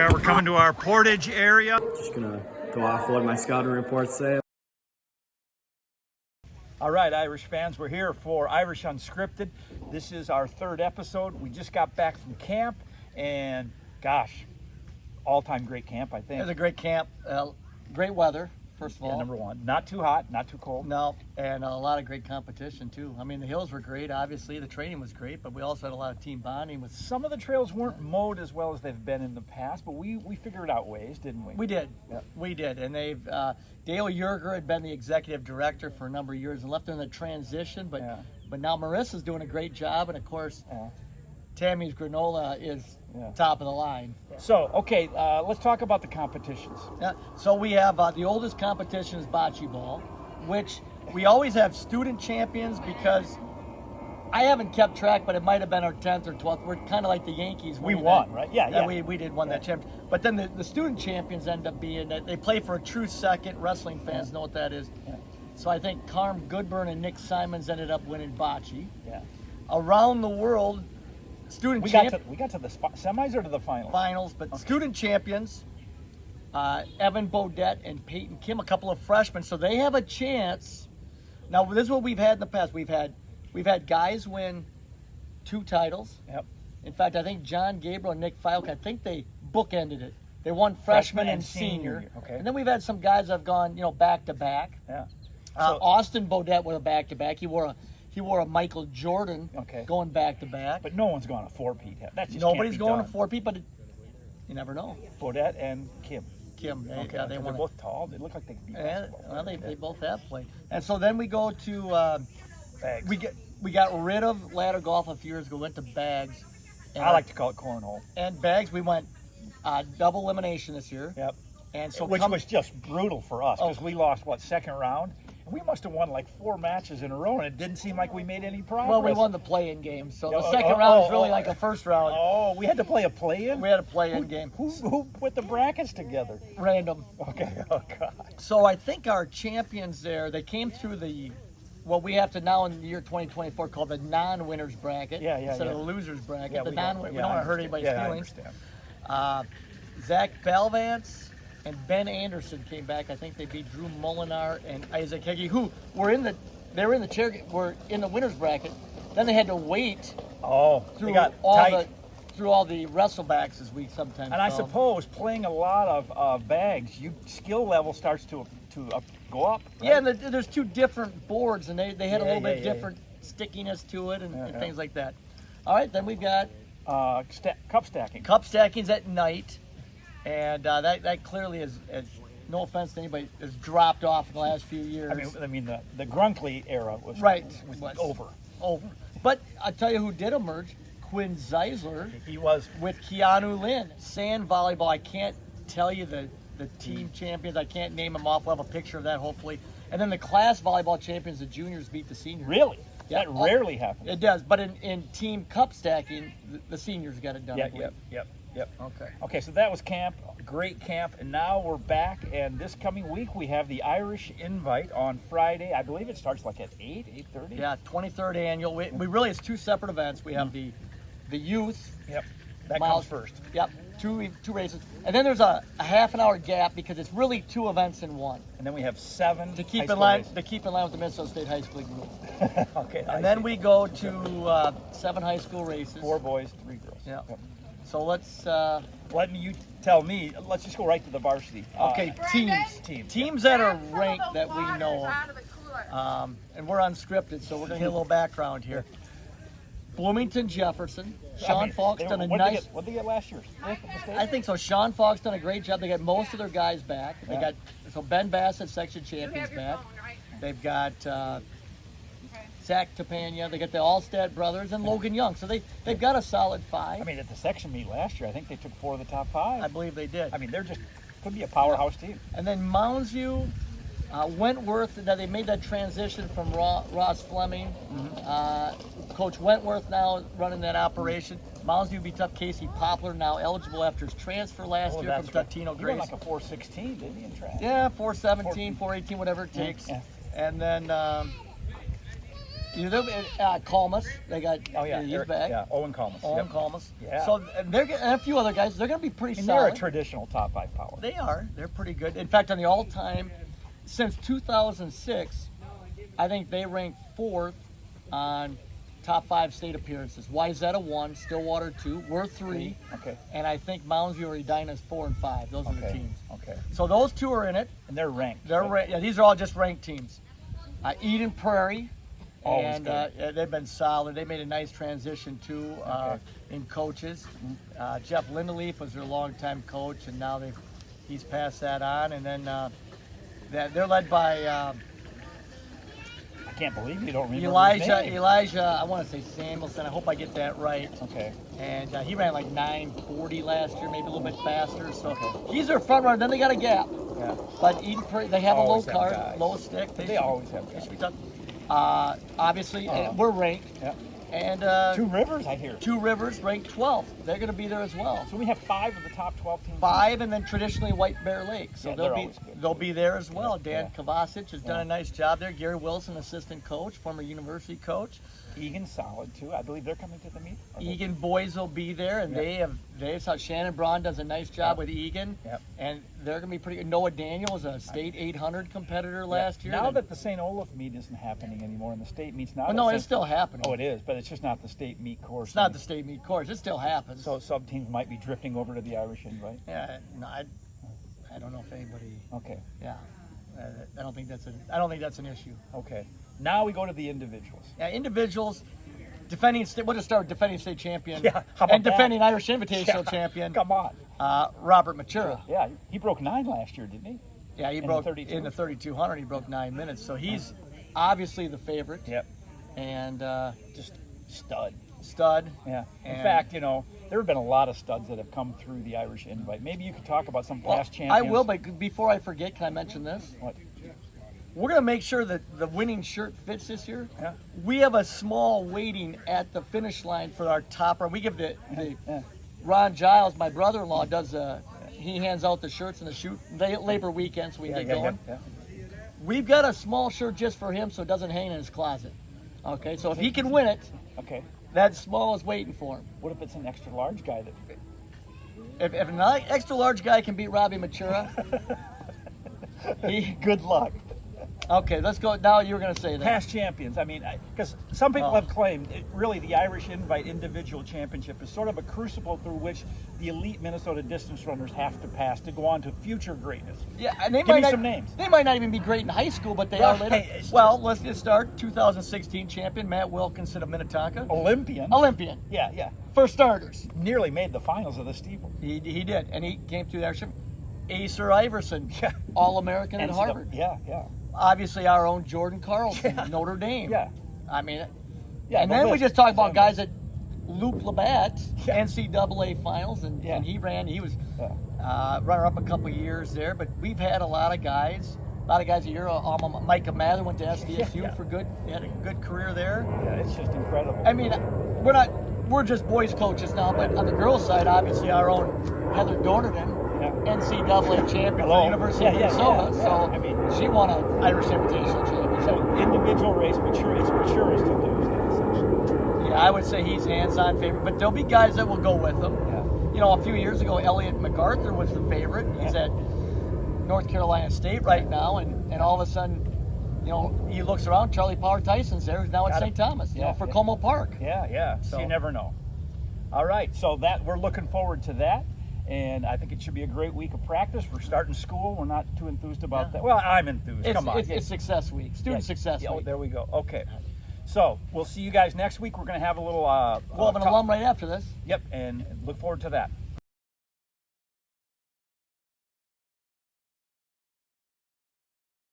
are. We're coming to our Portage area. Just gonna go off what my scouting reports say. All right, Irish fans, we're here for Irish Unscripted. This is our third episode. We just got back from camp, and gosh, all-time great camp, I think. It was a great camp. Great weather, first of all. Yeah, number one. Not too hot, not too cold. No, and a lot of great competition, too. I mean, the hills were great, obviously. The training was great, but we also had a lot of team bonding with... Some of the trails weren't mowed as well as they've been in the past, but we figured out ways, didn't we? We did. Yep. We did. And they've... Dale Yerger had been the executive director for a number of years and left in the transition, but now Marissa's doing a great job, and of course, Tammy's granola is top of the line. So, okay, let's talk about the competitions. So we have the oldest competition is bocce ball, which we always have student champions because I haven't kept track, but it might have been our 10th or 12th. We're kind of like the Yankees. We won, right? Yeah. We did won that championship. But then the student champions end up being that they play for a true second. Wrestling fans know what that is. Yeah. So I think Carm Goodburn and Nick Simons ended up winning bocce. Yeah. Around the world, we got to the semis or to the finals? Finals, but student champions, Evan Bodette and Peyton Kim, a couple of freshmen, so they have a chance. Now this is what we've had in the past. We've had guys win 2 titles. Yep. In fact, I think John Gabriel and Nick Falk, I think they bookended it. They won freshman and senior. Okay. And then we've had some guys that have gone, back to back. Yeah. Austin Bodette with a back to back. He wore a Michael Jordan going back to back. But no one's gone a 4-peat. That's just Nobody's going to 4-peat, but you never know. Bodette and Kim. They They're won. both tall. They look like they could be basketball. Well, they both have played. And so then we go to Bags. we got rid of ladder golf a few years ago. Went to bags. And I like to call it cornhole. And bags, we went double elimination this year. Yep. And so which was just brutal for us because we lost second round. We must have won like 4 matches in a row, and it didn't seem like we made any progress. Well, we won the play-in game, so the second round was really like a first round. Oh, we had to play a play-in? We had a play-in game. Who put the brackets together? Random. Okay, oh God. So I think our champions there, they came through what we have to now in the year 2024 call the non-winners bracket instead of the losers bracket. Yeah, we don't want to hurt anybody's feelings. I understand. Zach Balvance and Ben Anderson came back. I think they beat Drew Molinar and Isaac Heggie, who were in the winners bracket. Then they had to wait through all the wrestlebacks, as we sometimes call. I suppose playing a lot of bags, skill level starts to go up. Right? Yeah, and there's 2 different boards, and they had a little bit different stickiness to it and things like that. All right, then we've got cup stacking. Cup stacking's at night. And that clearly is, no offense to anybody, has dropped off in the last few years. I mean the Grunkley era was over. Over. But I'll tell you who did emerge, Quinn Zeisler. He was. With Keanu Lynn. Sand volleyball, I can't tell you the team champions. I can't name them off. We'll have a picture of that, hopefully. And then the class volleyball champions, the juniors beat the seniors. Really? Yeah, that rarely happens. It does. But in team cup stacking, the seniors got it done. Yep. Okay, so that was camp, great camp, and now we're back, and this coming week we have the Irish Invite on Friday. I believe it starts like at 8:30? Yeah, 23rd annual. We really, it's 2 separate events. We have the youth. Yep, that comes first. Yep, two races. And then there's a half an hour gap because it's really 2 events in one. And then we have 7 to keep in line with the Minnesota State High School League rules. Okay. And then we go to 7 high school races. 4 boys, 3 girls. Yeah. Yep. So let's... you tell me. Let's just go right to the varsity. Okay, teams that are ranked that we know of. And we're unscripted, so we're going to get a little background here. Bloomington Jefferson. Sean Falk's done a nice... What did they get last year? I think so. Sean Falk's done a great job. They got most of their guys back. They got Ben Bassett, section champions, back. They've got... Zach Tapania, they got the Allstat brothers, and Logan Young. So they've got a solid 5. I mean, at the section meet last year, I think they took 4 of the top 5. I believe they did. I mean, could be a powerhouse team. And then Mounds View, Wentworth, now they made that transition from Ross Fleming. Coach Wentworth now running that operation. Mounds View be tough. Casey Poplar now eligible after his transfer last year from Totino Grace. He went like a 4.16, didn't he, in track? Yeah, 4.17, 4.18, whatever it takes. Yeah. And then... Colmus, they got. Oh yeah, he's Eric, back. yeah, Owen Colmus. Owen Yep. Colmus. Yeah. So and and a few other guys. They're going to be pretty And solid. they're a traditional top 5 power. They are. They're pretty good. In fact, on the all-time, since 2006, I think they ranked 4th on top 5 state appearances. Wyzetta 1, Stillwater 2, we're 3, Okay. and I think Mounds View or Edina's 4 and 5. Those are the Okay. teams. Okay. So those 2 are in it. And they're ranked. They're right? yeah, these are all just ranked teams. Eden Prairie, Always and good. yeah, they've been solid. They made a nice transition too Okay. in coaches. Jeff Lindeleaf was their longtime coach, and now he's passed that on. And then they're led by I can't believe you don't remember his Elijah. name. Elijah, I want to say Samuelson. I hope I get that right. Okay. And he ran like 9:40 last year, maybe a little bit faster. So he's their front runner. Then they got a gap. Yeah. But Eden Prairie, they have a low Always have card, guys. low stick. They should- always have they guys. should be tough. Obviously, Uh-huh. we're ranked. Yeah. And Two Rivers, I hear. Two Rivers ranked 12th. They're going to be there as well. So we have 5 of the top 12 teams. 5, and then traditionally White Bear Lake. So Yeah, they'll they're be always good. they'll be there as well. Dan Yeah. Kovacic has done Yeah. a nice job there. Gary Wilson, assistant coach, former university coach. Egan's solid too. I believe they're coming to the meet. Are they? Egan boys will be there, and Yeah. they saw Shannon Braun does a nice job Yep. with Egan, Yep. and they're going to be pretty good. Noah Daniel was a state 800 competitor last year. Now that the St. Olaf meet isn't happening anymore, and the state meet's not. well, no, at it's St. still happening. Oh, it is, but it's just not the state meet course. It's not the state meet course. It still happens. So sub teams might be drifting over to the Irish invite. Yeah, no, I don't know if anybody. Okay. Yeah, I don't think that's an issue. Okay. Now we go to the individuals. Yeah, individuals, defending state. We'll just start with defending state champion. Yeah, how about and that? defending Irish Invitational Yeah, champion. Come on. Robert Matura. Yeah, he broke 9 last year, didn't he? Yeah, he In the broke 32? in the 3200. He broke 9 minutes, so he's obviously the favorite. Yep. And Just stud. stud. Yeah. In And- fact, there have been a lot of studs that have come through the Irish invite. Maybe you could talk about some Well, past I champions. will, but before I forget, can I mention this? What? We're going to make sure that the winning shirt fits this year. Yeah. We have a small waiting at the finish line for our topper. We give the Yeah. Ron Giles, my brother-in-law, does he hands out the shirts and the shoot Labor weekend, so we Yeah, get yeah, going. yeah. We've got a small shirt just for him, so it doesn't hang in his closet. Okay, so if he can win it, Okay. that small is waiting for him. What if it's an extra large guy that If an extra large guy can beat Robbie Matura, Good luck. okay, let's go. Now you're going to say that. Past champions. I mean, because some people Oh. have claimed, really, the Irish Invite Individual Championship is sort of a crucible through which the elite Minnesota distance runners have to pass to go on to future greatness. Yeah, and they Give might me not, some names. They might not even be great in high school, but they are Right. later. It's Well, let's just start. 2016 champion Matt Wilkinson of Minnetonka, Olympian. Olympian Yeah, yeah. for starters. Nearly made the finals of the steeple. He did, and he came through that. Acer Iverson, Yeah. All-American at And Harvard. Yeah, yeah. Obviously, our own Jordan Carlson, Yeah. Notre Dame. Yeah. I mean, Yeah, and the then we list just talked about is guys at Luke Labatt, Yeah. NCAA finals, and Yeah. he was Yeah. runner-up a couple years there. But we've had a lot of guys. A year. Micah Mather went to SDSU Yeah. for good. Had a good career there. Yeah, it's just incredible. I mean, we're just boys coaches now, but on the girls' side, obviously our own Heather Dornerton, Yeah. NCAA champion for Hello. the University of Yeah, yeah, Minnesota. yeah, So yeah. I mean- she won an Irish Invitational championship. So individual race, it's maturest to lose then, essentially. Yeah, I would say he's hands-on favorite, but there'll be guys that will go with him. Yeah. A few years ago, Elliot MacArthur was the favorite. He's Yeah. at North Carolina State right now, and all of a sudden, he looks around. Charlie Power Tyson's there, who's now at Got St. it. Thomas, Yeah, for yeah. Como Park. Yeah, yeah. So So- you never know. All right, so that we're looking forward to that, and I think it should be a great week of practice. We're starting school. We're not too enthused about Yeah. that. Well, I'm enthused. Come on. It's Success Week, Student Success Yeah, Week. there we go. Okay. So we'll see you guys next week. We're going to have a little. We'll have an alum right after this. Yep, and look forward to that.